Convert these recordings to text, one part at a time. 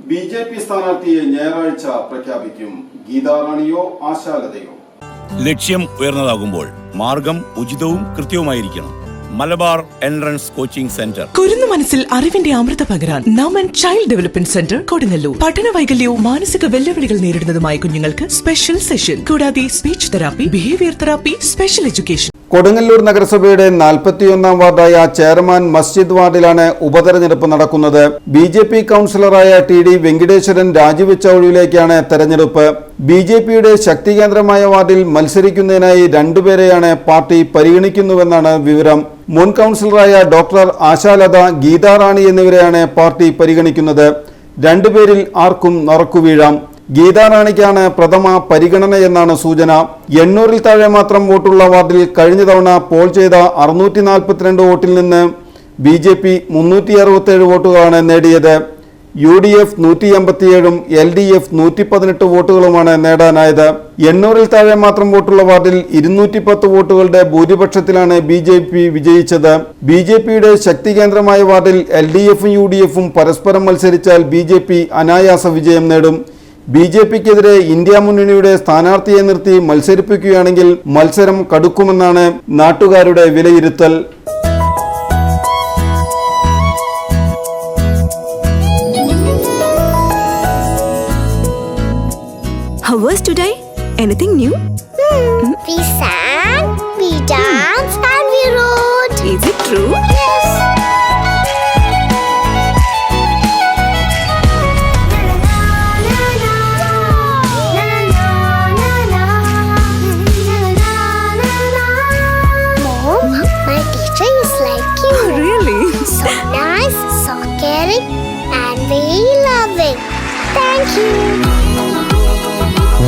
BJP. സ്ഥാനാർത്ഥിയെ ഞായറാഴ്ച പ്രഖ്യാപിക്കും. ഗീതാറാണിയോ ആശാലതയോ? ലക്ഷ്യം ഉയർന്നതാകുമ്പോൾ മാർഗം ഉചിതവും കൃത്യവുമായിരിക്കണം. Malabar entrance coaching centre. കുരുന്നു മനസ്സിൽ അറിവിന്റെ അമൃത പകരാൻ Naman child development centre Kodungallur. പഠന വൈകല്യവും മാനസിക വെല്ലുവിളികൾ നേരിടുന്നതുമായ കുഞ്ഞുങ്ങൾക്ക് സ്പെഷ്യൽ സെഷൻ, കൂടാതെ speech therapy, behaviour therapy, special education. Kodungallur നഗരസഭയുടെ 41 വാർഡായ ചെയർമാൻ മസ്ജിദ് വാർഡിലാണ് ഉപതെരഞ്ഞെടുപ്പ് നടക്കുന്നത്. ബി.ജെ.പി. കൌൺസിലറായ ടി.ഡി. വെങ്കിടേശ്വരൻ രാജിവെച്ച ഒഴിവിലേക്കാണ് തെരഞ്ഞെടുപ്പ്. ബി.ജെ.പിയുടെ ശക്തി കേന്ദ്രമായ വാർഡിൽ മത്സരിക്കുന്നതിനായി 2 പേരെയാണ് പാർട്ടി പരിഗണിക്കുന്നുവെന്നാണ് വിവരം. മുൻ കൌൺസിലറായ ഡോക്ടർ ആശാലത, ഗീതാറാണി എന്നിവരെയാണ് പാർട്ടി പരിഗണിക്കുന്നത്. 2 പേരിൽ ആർക്കും നറുക്കുവീഴാം. ഗീതാറാണിക്കാണ് പ്രഥമ പരിഗണനയെന്നാണ് സൂചന. 800-ൽ താഴെ മാത്രം വോട്ടുള്ള വാർഡിൽ കഴിഞ്ഞ തവണ പോൾ ചെയ്ത 642 വോട്ടിൽ നിന്ന് ബി.ജെ.പി. 367 വോട്ടുകളാണ് നേടിയത്. UDF 187-ഉം LDF 118 വോട്ടുകളുമാണ് നേടാനായത്. 800-ൽ താഴെ മാത്രം വോട്ടുള്ള വാർഡിൽ 210 വോട്ടുകളുടെ ഭൂരിപക്ഷത്തിലാണ് ബി.ജെ.പി. വിജയിച്ചത്. ബി.ജെ.പിയുടെ ശക്തി കേന്ദ്രമായ വാർഡിൽ LDF-ഉം UDF-ഉം പരസ്പരം മത്സരിച്ചാൽ ബി.ജെ.പി. അനായാസ വിജയം നേടും. ബി.ജെ.പിക്കെതിരെ ഇന്ത്യ മുന്നണിയുടെ സ്ഥാനാർത്ഥിയെ നിർത്തി മത്സരിപ്പിക്കുകയാണെങ്കിൽ മത്സരം കടുക്കുമെന്നാണ് നാട്ടുകാരുടെ വിലയിരുത്തൽ. How was today? Anything new? We sang, we danced, and we wrote. Is it true? Yes. Mom, my teacher is like you. Really? So nice, so caring, and very loving. Thank you.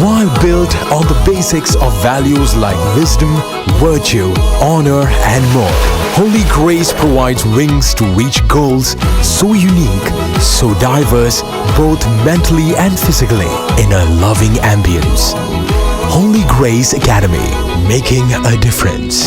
While built on the basics of values like wisdom, virtue, honor, and more, Holy Grace provides wings to reach goals so unique, so diverse, both mentally and physically, in a loving ambience. Holy Grace Academy, making a difference.